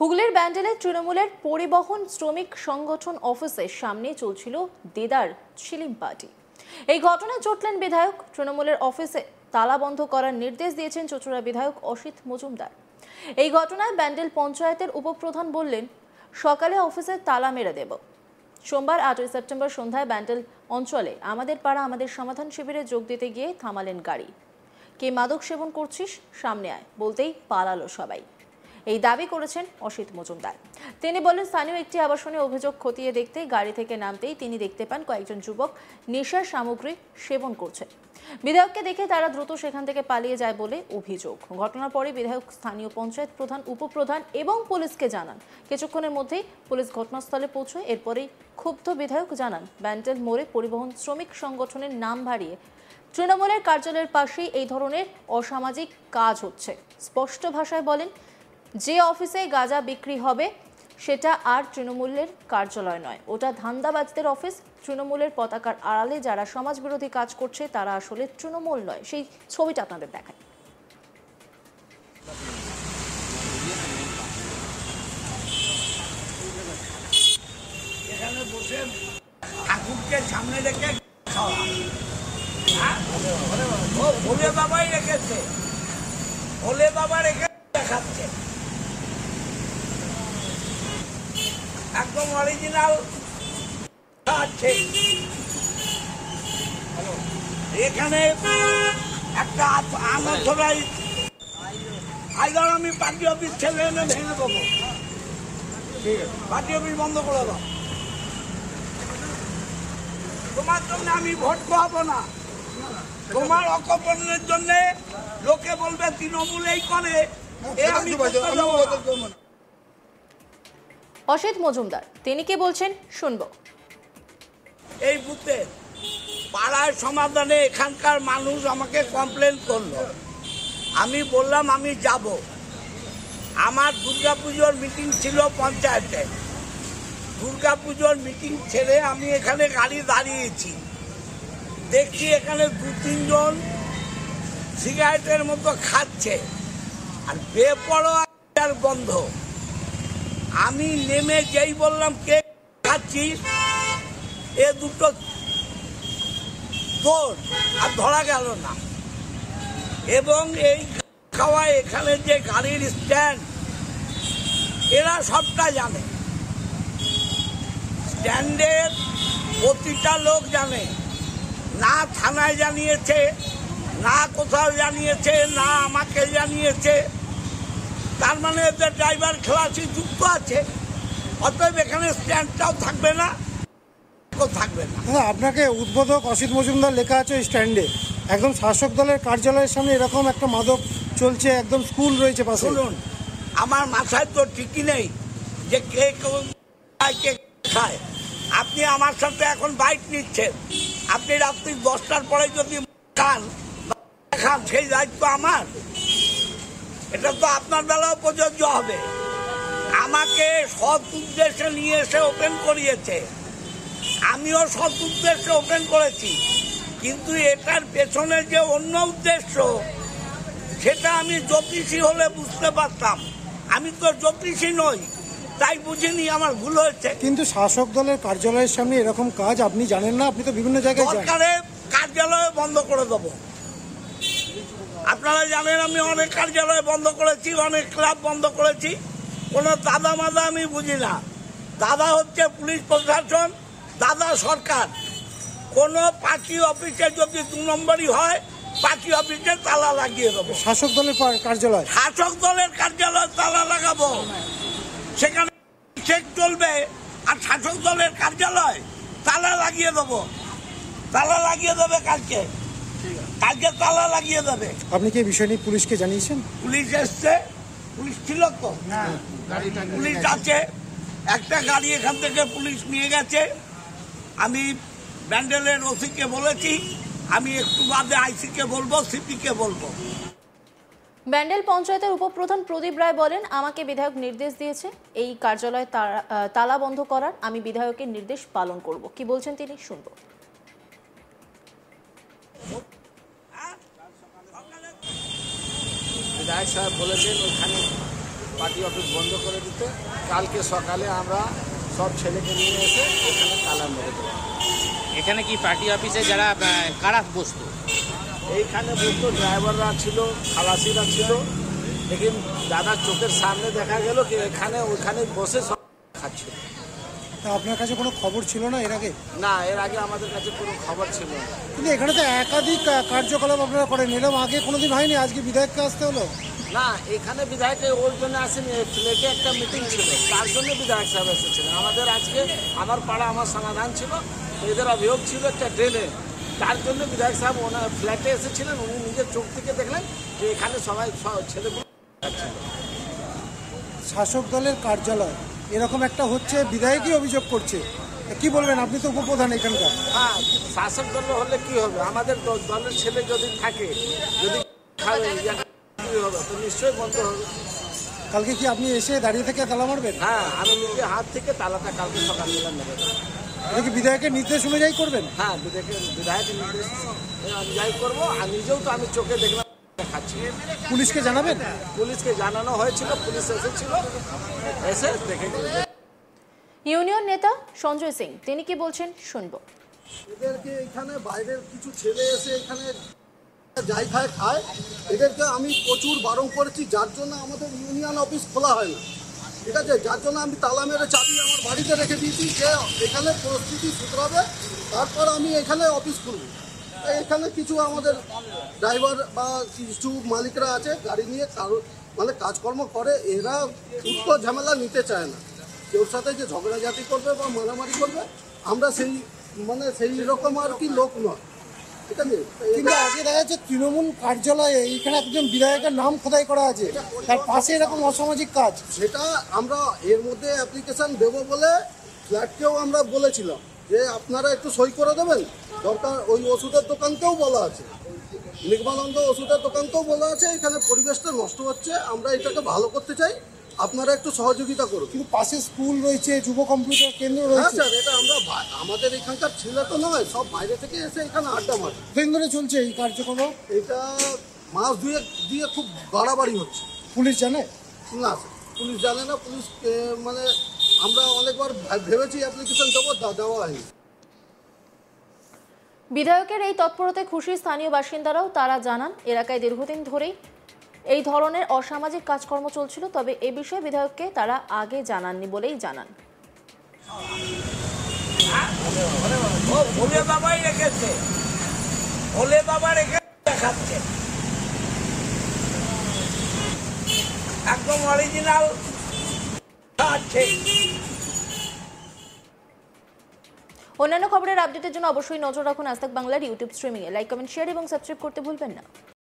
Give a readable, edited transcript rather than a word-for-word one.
হুগলির ব্যান্ডেলে তৃণমূলের পরিবহন শ্রমিক সংগঠন অফিসের সামনে চলছিল দেদার ছিলিম পার্টি। এই ঘটনায় চটলেন বিধায়ক। তৃণমূলের অফিসে তালা বন্ধ করার নির্দেশ দিয়েছেন চচুড়া বিধায়ক অসিত মজুমদার। এই ঘটনায় ব্যান্ডেল পঞ্চায়েতের উপপ্রধান বললেন, সকালে অফিসে তালা মেরে দেব। সোমবার 8 সেপ্টেম্বর সন্ধ্যায় ব্যান্ডেল অঞ্চলে আমাদের পাড়া আমাদের সমাধান শিবিরে যোগ দিতে গিয়ে থামালেন গাড়ি। কে মাদক সেবন করছিস, সামনে আয় বলতেই পালালো সবাই। এই দাবি করেছেন অসিত মজুমদার। তিনি বলেন, স্থানীয় একটি আবাসনে অভিযোগ খতিয়ে দেখতে গাড়ি থেকে নামতেই তিনি দেখতে পান কয়েকজন যুবক নেশার সামগ্রী সেবন করছে। বিধায়ককে দেখে তারা দ্রুত সেখান থেকে পালিয়ে যায় বলে অভিযোগ। ঘটনার পরে বিধায়ক স্থানীয় পঞ্চায়েত প্রধান, উপপ্রধান এবং পুলিশকে জানান। কিছুক্ষণের মধ্যেই পুলিশ ঘটনাস্থলে পৌঁছয়। এরপরেই ক্ষুব্ধ বিধায়ক জানান, ব্যান্ডেল মোড়ে পরিবহন শ্রমিক সংগঠনের নাম ভারিয়ে তৃণমূলের কার্যালয়ের পাশেই এই ধরনের অসামাজিক কাজ হচ্ছে। স্পষ্ট ভাষায় বলেন, যে অফিসে গাঁজা বিক্রি হবে সেটা আর তৃণমূলের কার্যালয় নয়, ওটা ধান্দাবাজদের অফিস। তৃণমূলের পতাকার আড়ালে যারা সমাজ বিরোধী কাজ করছে তারা আসলে তৃণমূল নয়। সেই ছবিটা আপনাদের দেখায়। এখানে বসে ঠাকুরকে সামনে রেখে খাওয়া, ভোলে বাবাই রেখেছে, ভোলে বাবা রেখে দেখাচ্ছে একদম অরিজিনাল আছে। এখানে একটা আমরাই আইদার আমি পার্টি অফিস ছেলে এনে ভেঙে দেবো, পার্টি অফিস বন্ধ করে দাও। তোমার জন্য আমি ভোট পাবো না, তোমার অকপনের জন্য লোকে বলবে তৃণমূল এই করে। অসিত মজুমদার তিনি কি বলছেন শুনবো। এই বুথে পাড়ার সমাধানে এখানকার মানুষ আমাকে কমপ্লেন করলো, আমি বললাম আমি যাব। আমার দুর্গাপুজোর মিটিং ছিল পঞ্চায়েতে, দুর্গাপুজোর মিটিং ছেড়ে আমি এখানে গাড়ি দাঁড়িয়েছি, দেখছি এখানে 2-3 জন সিগারেটের মতো খাচ্ছে আর বেপরোয়া বন্ধ। আমি নেমে যেই বললাম কে খাচ্ছিস, এ দুটো তোর, আর ধরা গেল না। এবং এই খাওয়া এখানে যে গাড়ির স্ট্যান্ড, এরা সবটা জানে, স্ট্যান্ডের প্রতিটা লোক জানে। না থানায় জানিয়েছে, না কোথাও জানিয়েছে, না আমাকে জানিয়েছে। তার মানে এদের ড্রাইভার খেলাসি যুক্ত আছে। অতএব এখানে স্ট্যান্ডটাও থাকবে না, থাকবে না। আপনাকে উদ্বোধক অসিত মজুমদার লেখা আছে স্ট্যান্ডে, একদম শাসক দলের কার্যালয়ের সামনে এরকম একটা মাদক চলছে, একদম স্কুল রয়েছে পাশে। শুনুন, আমার মাথায় তো ঠিকই নেই যে কে কে খায়। আপনি আমার সাথে এখন বাইট নিচ্ছেন, আপনি রাত্রি 10টার পরে যদি খান সেই দায়িত্ব আমার। এটা তো আপনার বেলাও প্রযোজ্য হবে। আমাকে সৎ উদ্দেশ্যে নিয়ে এসে ওপেন করিয়েছে, আমিও সৎ উদ্দেশ্যে ওপেন করেছি, কিন্তু এটার পেছনে যে অন্য উদ্দেশ্য সেটা আমি জ্যোতিষী হলে বুঝতে পারতাম। আমি তো জ্যোতিষী নই, তাই বুঝিনি, আমার ভুল হয়েছে। কিন্তু শাসক দলের কার্যালয়ের সামনে এরকম কাজ আপনি জানেন না? আপনি তো বিভিন্ন জায়গায় সরকারে কার্যালয় বন্ধ করে দেবো। আপনারা জানেন আমি অনেক কার্যালয় বন্ধ করেছি, অনেক ক্লাব বন্ধ করেছি। কোনো দাদা মাদা আমি বুঝি না। দাদা হচ্ছে পুলিশ প্রশাসন, দাদা সরকার। কোনো পার্টি অফিসে যদি 2 নম্বরই হয়, পার্টি অফিসে তালা লাগিয়ে দেবো। শাসক দলের কার্যালয়, শাসক দলের কার্যালয়ে তালা লাগাবো, সেখানে চেক চলবে। আর শাসক দলের কার্যালয় তালা লাগিয়ে দেবো, তালা লাগিয়ে দেবে কালকে, কালকে তালা লাগিয়ে দেবে। আপনি কি এই বিষয় নিয়ে পুলিশকে জানিয়েছেন? পুলিশ এসছে, পুলিশ ছিল তো, পুলিশ আছে, একটা গাড়ি এখান থেকে পুলিশ নিয়ে গেছে। আমি ব্যান্ডেলের ওসিকে বলেছি, আমি একটু বাদে আইসিকে বলবো, সিপিকে বলবো। ব্যান্ডেল পঞ্চায়েতের উপপ্রধান প্রদীপ রায় বলেন, আমাকে বিধায়ক নির্দেশ দিয়েছে এই কার্যালয়ে তালা বন্ধ করার, আমি বিধায়কের নির্দেশ পালন করব। কি বলছেন তিনি শুনবো। বিধায়ক সাহেব বলেছেন ওখানে পার্টি অফিস বন্ধ করে দিতে। কালকে সকালে আমরা সব ছেলেকে নিয়ে এসে এখানে তালা মেরে দেবো। এখানে কি পার্টি অফিসে যারা কারা বসতো? এইখানে বলতো ড্রাইভাররা ছিল, খালাসিরা ছিল, লেকিন দাদার চোখের সামনে দেখা গেল কি এখানে ওখানে বসে সব খাচ্ছিল। তা আপনার কাছে কোনো খবর ছিল না এর আগে? না, এর আগে আমাদের কাছে কোনো খবর ছিল না। কিন্তু এখানে তো একাধিক কার্যকলাপ আপনারা করেন, এরকম আগে কোনোদিন হয়নি, আজকে বিধায়ককে আসতে হলো? না, এখানে বিধায়ক ওর জন্য আসেনি, ফ্ল্যাটে একটা মিটিং ছিল, তার জন্য বিধায়ক সাহেব এসেছিলেন। আমাদের আজকে আমার পাড়া আমার সমাধান ছিল, এদের অভিযোগ ছিল একটা ড্রেনে, তার জন্য বিধায়ক সাহেব ওনার ফ্ল্যাটে এসেছিলেন। উনি নিজের চোখ থেকে দেখলেন যে এখানে সবাই ছেলেগুলো যাচ্ছিল। শাসক দলের কার্যালয় এরকম একটা হচ্ছে, বিধায়কই অভিযোগ করছে, কি বলবেন? আপনি তো উপপ্রধান এখানকার। হ্যাঁ, শাসক দল হলে কি হবে? আমাদের দলের ছেলে যদি থাকে, যদি খাবে, কি হবে? তো নিশ্চয়ই বন্ধ হবে। কালকে কি আপনি এসে দাঁড়িয়ে থেকে তালা মারবেন? হ্যাঁ, আমি নিজে হাত থেকে তালাটা কালকে সকালবেলা নেবে। এটা কি বিধায়কের নির্দেশ অনুযায়ী করবেন? হ্যাঁ, বিধায়কের নির্দেশ অনুযায়ী করবো। আর নিজেও তো আমি চোখে দেখলাম খাচ্ছি। পুলিশকে জানাবেন? পুলিশকে জানানো হয়েছিল, পুলিশ এসেছিল, এসে দেখে গেছে। ইউনিয়ন নেতা সঞ্জয় সিং তিনি কি বলছেন শুনবো। এদেরকে এখানে বাইরের কিছু ছেলে এসে এখানে যাই খায়, এদেরকে আমি প্রচুর বারণ করেছি, যার জন্য আমাদের ইউনিয়ন অফিস খোলা হয় না, ঠিক আছে? যার জন্য আমি তালা মেরে চাবি আমার বাড়িতে রেখে দিয়েছি যে এখানে পরিস্থিতি শুধরাবে, তারপর আমি এখানে অফিস খুলব। এখানে কিছু আমাদের ড্রাইভার বা কিছু মালিকরা আছে গাড়ি নিয়ে মানে কাজকর্ম করে, এরা উত্তর ঝামেলা নিতে চায় না, কেউর সাথে যে ঝগড়াঝাটি করবে বা মারামারি করবে, আমরা সেই রকম আর কি লোক নয়, ঠিক আছে? কিন্তু আজকে দেখা যাচ্ছে তৃণমূল কার্যালয়ে এইখানে একজন বিধায়কের নাম খোদাই করা আছে, তার পাশে এরকম অসামাজিক কাজ। সেটা আমরা এর মধ্যে অ্যাপ্লিকেশন দেবো বলে ফ্ল্যাটকেও আমরা বলেছিলাম যে আপনারা একটু সই করে দেবেন, দরকার ওই ওষুধের দোকানকেও বলা আছে, নিগমানন্দ ওষুধের দোকানকেও বলা আছে, এখানে পরিবেশটা নষ্ট হচ্ছে, আমরা এটাকে ভালো করতে চাই, আপনারা একটু সহযোগিতা করুন। কিন্তু পাশে স্কুল রয়েছে, যুব কম্পিউটার কেন্দ্র হ্যাঁ রয়েছে, স্যার, এটা আমরা আমাদের এখানকার ছেলে তো নয়, সব বাইরে থেকে এসে এখানে আড্ডা মারে। কতদিন ধরে চলছে এই কার্যক্রম? এটা মাস দুয়েক দিয়ে খুব বাড়াবাড়ি হচ্ছে। পুলিশ জানে না স্যার, পুলিশ জানে না, পুলিশ মানে আমরা অনেকবার ভেবেছি অ্যাপ্লিকেশন দেবো, দেওয়া হয়নি। বিধায়কের এই তৎপরতায় খুশি স্থানীয় বাসিন্দারাও। তারা জানান এলাকায় দীর্ঘদিন ধরেই এই ধরনের অসামাজিক কাজকর্ম চলছিল, তবে এ বিষয়ে বিধায়ককে তারা আগে জানাননি বলেই জানান। ও ভোলে বাবাই রেখেছে, ভোলে বাবা রেখে দেখাচ্ছে, একদম অরিজিনাল আছে। অন্যান্য খবরের আপডেটের জন্য অবশ্যই নজর রাখুন আজ তাক বাংলার ইউটিউব স্ট্রিমিংয়ে। লাইক, কমেন্ট, শেয়ার এবং সাবস্ক্রাইব করতে ভুলবেন না।